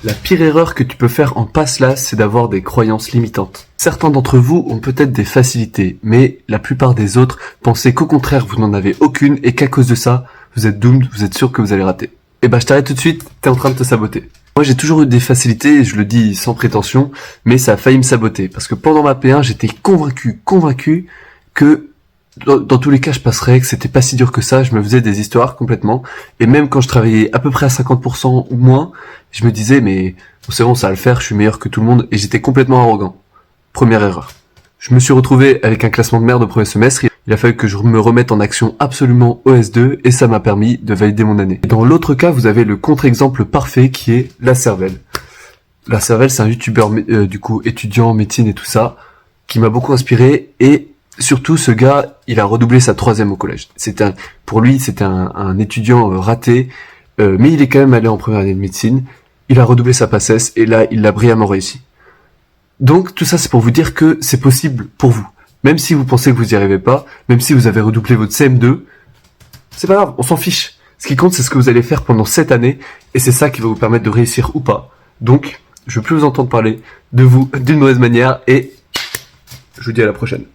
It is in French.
La pire erreur que tu peux faire en passe là, c'est d'avoir des croyances limitantes. Certains d'entre vous ont peut-être des facilités, mais la plupart des autres pensaient qu'au contraire vous n'en avez aucune et qu'à cause de ça, vous êtes doomed, vous êtes sûr que vous allez rater. Eh ben je t'arrête tout de suite, t'es en train de te saboter. Moi j'ai toujours eu des facilités, et je le dis sans prétention, mais ça a failli me saboter, parce que pendant ma P1 j'étais convaincu que dans tous les cas je passerais, que c'était pas si dur que ça, je me faisais des histoires complètement, et même quand je travaillais à peu près à 50% ou moins, je me disais mais bon, c'est bon ça va le faire, je suis meilleur que tout le monde, et j'étais complètement arrogant. Première erreur. Je me suis retrouvé avec un classement de merde au premier semestre, il a fallu que je me remette en action absolument au S2, et ça m'a permis de valider mon année. Et dans l'autre cas, vous avez le contre-exemple parfait qui est La Cervelle. La Cervelle, c'est un youtubeur du coup étudiant en médecine et tout ça, qui m'a beaucoup inspiré, et surtout, ce gars, il a redoublé sa 3e au collège. Pour lui, c'était un étudiant raté, mais il est quand même allé en première année de médecine. Il a redoublé sa PACES et là, il l'a brillamment réussi. Donc, tout ça, c'est pour vous dire que c'est possible pour vous. Même si vous pensez que vous n'y arrivez pas, même si vous avez redoublé votre CM2, c'est pas grave, on s'en fiche. Ce qui compte, c'est ce que vous allez faire pendant cette année, et c'est ça qui va vous permettre de réussir ou pas. Donc, je veux plus vous entendre parler de vous d'une mauvaise manière, et je vous dis à la prochaine.